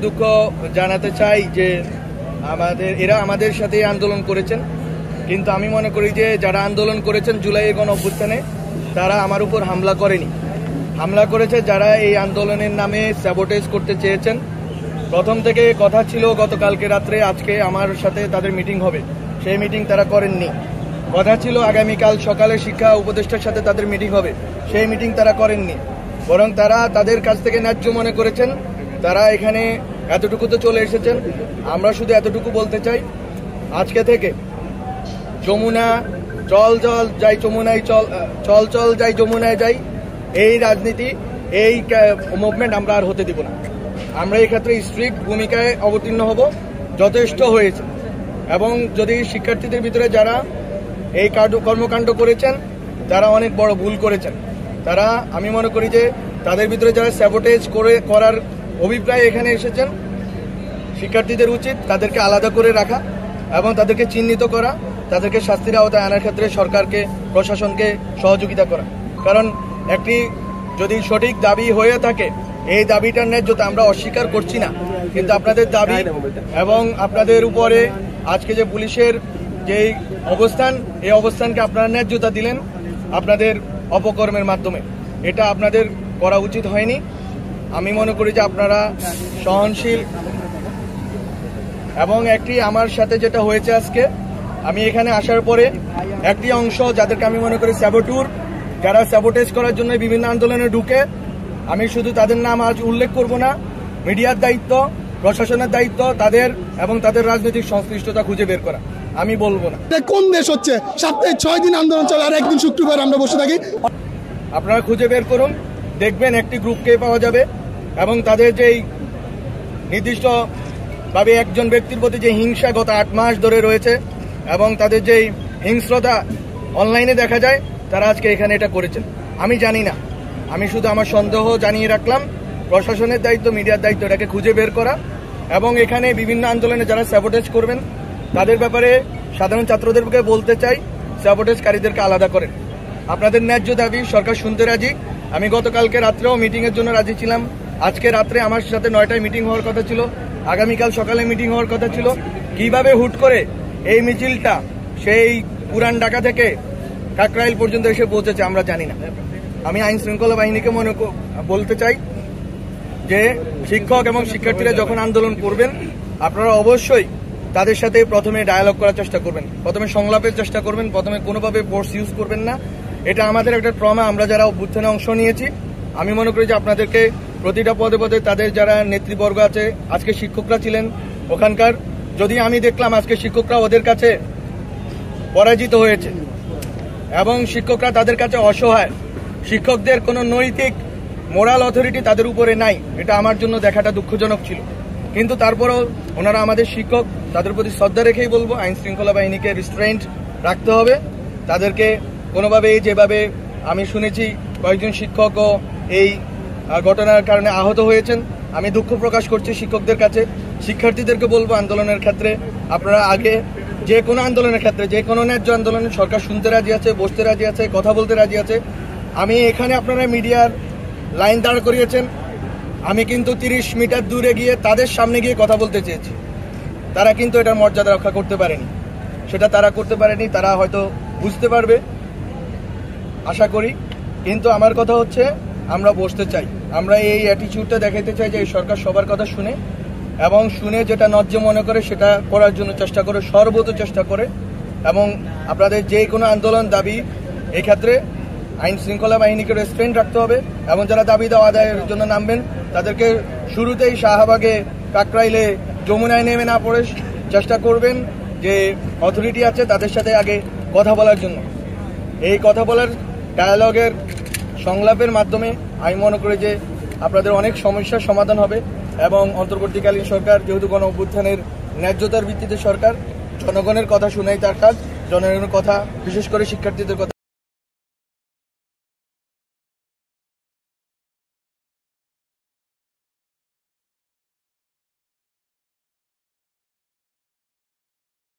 দুঃখ জানাতে চাই যে এরা আমাদের সাথে আন্দোলন করেছেন, কিন্তু আমি মনে করি যে যারা আন্দোলন করেছেন জুলাইয়ের গণ অভ্যুত্থানে তারা আমার উপর হামলা করেনি। হামলা করেছে যারা এই আন্দোলনের নামে স্যাবোটেজ করতে চেয়েছেন। প্রথম থেকে কথা ছিল গতকালকে রাত্রে আজকে আমার সাথে তাদের মিটিং হবে, সেই মিটিং তারা করেননি। কথা ছিল আগামীকাল সকালে শিক্ষা উপদেষ্টার সাথে তাদের মিটিং হবে, সেই মিটিং তারা করেননি। বরং তারা তাদের কাছ থেকে ন্যায্য মনে করেছেন, তারা এখানে এতটুকুতে চলে এসেছেন। আমরা শুধু এতটুকু বলতে চাই, আজকে থেকে যমুনা চল চল যাই যমুনায় চল চল যাই যমুনায় যাই, এই রাজনীতি এই মুভমেন্ট আমরা আর হতে দিব না। আমরা এই ক্ষেত্রে স্ট্রিক্ট ভূমিকায় অবতীর্ণ হব, যথেষ্ট হয়েছে। এবং যদি শিক্ষার্থীদের ভিতরে যারা এই কর্মকাণ্ড করেছেন তারা অনেক বড় ভুল করেছেন, তারা আমি মনে করি যে তাদের ভিতরে যারা স্যাবোটেজ করার অভিপ্রায় এখানে এসেছেন, শিক্ষার্থীদের উচিত তাদেরকে আলাদা করে রাখা এবং তাদেরকে চিহ্নিত করা, তাদেরকে শাস্তির আওতায় আনার ক্ষেত্রে সরকারকে প্রশাসনকে সহযোগিতা করা। কারণ একটি যদি সঠিক দাবি হয়ে থাকে, এই দাবিটার ন্যায্যতা আমরা অস্বীকার করছি না, কিন্তু আপনাদের দাবি এবং আপনাদের উপরে আজকে যে পুলিশের যেই অবস্থান, এই অবস্থানকে আপনারা ন্যায্যতা দিলেন আপনাদের অপকর্মের মাধ্যমে, এটা আপনাদের করা উচিত হয়নি। আমি মনে করি যে আপনারা সহনশীল। এবং একটি আমার সাথে যেটা হয়েছে আজকে, আমি এখানে আসার পরে একটি অংশ যাদেরকে আমি মনে করি স্যাবোটুর, যারা স্যাবোটেজ করার জন্য বিভিন্ন আন্দোলনে ঢুকে, আমি শুধু তাদের নাম আজ উল্লেখ করব না, মিডিয়ার দায়িত্ব, প্রশাসনের দায়িত্ব তাদের এবং তাদের রাজনৈতিক সংশ্লিষ্টতা খুঁজে বের করা, আমি বলবো না। কোন দেশ হচ্ছে সপ্তাহে 6 দিন আন্দোলন চলে আর একদিন শুক্রবার আমরা বসে থাকি? আপনারা খুঁজে বের করুন, দেখবেন একটি গ্রুপকে পাওয়া যাবে এবং তাদের যেই নির্দিষ্টভাবে একজন ব্যক্তির প্রতি যে হিংসা গত 8 মাস ধরে রয়েছে এবং তাদের যেই হিংস্রতা অনলাইনে দেখা যায়, তারা আজকে এখানে এটা করেছেন। আমি জানি না, আমি শুধু আমার সন্দেহ জানিয়ে রাখলাম। প্রশাসনের দায়িত্ব, মিডিয়ার দায়িত্ব এটাকে খুঁজে বের করা এবং এখানে বিভিন্ন আন্দোলনে যারা স্যাবোটেজ করবেন তাদের ব্যাপারে সাধারণ ছাত্রদেরকে বলতে চাই, স্যাবোটেজকারীদেরকে আলাদা করেন। আপনাদের ন্যায্য দাবি সরকার শুনতে রাজি। আমি গতকালকে রাত্রেও মিটিংয়ের জন্য রাজি ছিলাম। আজকে রাত্রে আমার সাথে 9টায় মিটিং হওয়ার কথা ছিল, আগামীকাল সকালে মিটিং হওয়ার কথা ছিল। কিভাবে হুট করে এই মিছিলটা সেই পুরান ঢাকা থেকে কাকরাইল পর্যন্ত এসে পৌঁছেছে আমরা জানি না। আমি আইন শৃঙ্খলা বাহিনীকে বলতে চাই যে শিক্ষক এবং শিক্ষার্থীরা যখন আন্দোলন করবেন, আপনারা অবশ্যই তাদের সাথে প্রথমে ডায়ালগ করার চেষ্টা করবেন, প্রথমে সংলাপের চেষ্টা করবেন, প্রথমে কোনোভাবে ফোর্স ইউজ করবেন না। এটা আমাদের একটা ট্রমা, আমরা যারা অভ্যুত্থানে অংশ নিয়েছি। আমি মনে করি যে আপনাদেরকে প্রতিটা পদে পদে তাদের যারা নেতৃবর্গ আছে, আজকে শিক্ষকরা ছিলেন ওখানকার, যদি আমি দেখলাম আজকে শিক্ষকরা ওদের কাছে পরাজিত হয়েছে এবং শিক্ষকরা তাদের কাছে অসহায়, শিক্ষকদের কোনো নৈতিক মোরাল অথরিটি তাদের উপরে নাই, এটা আমার জন্য দেখাটা দুঃখজনক ছিল। কিন্তু তারপরেও ওনারা আমাদের শিক্ষক, তাদের প্রতি শ্রদ্ধা রেখেই বলবো আইন শৃঙ্খলা বাহিনীকে রিস্ট্রেন্ট রাখতে হবে। তাদেরকে কোনোভাবে যেভাবে আমি শুনেছি কয়েকজন শিক্ষকও এই ঘটনার কারণে আহত হয়েছেন, আমি দুঃখ প্রকাশ করছি শিক্ষকদের কাছে। শিক্ষার্থীদেরকে বলবো আন্দোলনের ক্ষেত্রে আপনারা আগে যে কোনো আন্দোলনের ক্ষেত্রে, যে কোনো ন্যায্য আন্দোলনে সরকার শুনতে রাজি আছে, বসতে রাজি আছে, কথা বলতে রাজি আছে। আমি এখানে আপনারা মিডিয়ার লাইন দাঁড় করিয়েছেন, আমি কিন্তু 30 মিটার দূরে গিয়ে তাদের সামনে গিয়ে কথা বলতে চেয়েছি। তারা কিন্তু এটার মর্যাদা রক্ষা করতে পারেনি, সেটা তারা করতে পারেনি। তারা হয়তো বুঝতে পারবে আশা করি। কিন্তু আমার কথা হচ্ছে আমরা বসতে চাই, আমরা এই অ্যাটিটিউডটা দেখাইতে চাই যে এই সরকার সবার কথা শুনে এবং শুনে যেটা ন্যায্য মনে করে সেটা করার জন্য চেষ্টা করে, সর্বোচ্চ চেষ্টা করে। এবং আপনাদের যে কোনো আন্দোলন দাবি এই ক্ষেত্রে আইন শৃঙ্খলা বাহিনীকে রেস্ট্রেন্ট রাখতে হবে এবং যারা দাবি দেওয়া আদায়ের জন্য নামবেন তাদেরকে শুরুতেই শাহবাগে, কাকরাইলে, যমুনায় নেমে না পড়ে চেষ্টা করবেন যে অথরিটি আছে তাদের সাথে আগে কথা বলার জন্য। এই কথা বলার ডায়ালগের সংলাপের মাধ্যমে আমি মনে করি যে আপনাদের অনেক সমস্যার সমাধান হবে এবং অন্তর্বর্তীকালীন সরকার যেহেতু গণ অভ্যুত্থানের ন্যায্যতার ভিত্তিতে সরকার, জনগণের কথা শুনাই তার কাজ, জনগণের কথা বিশেষ করে শিক্ষার্থীদের কথা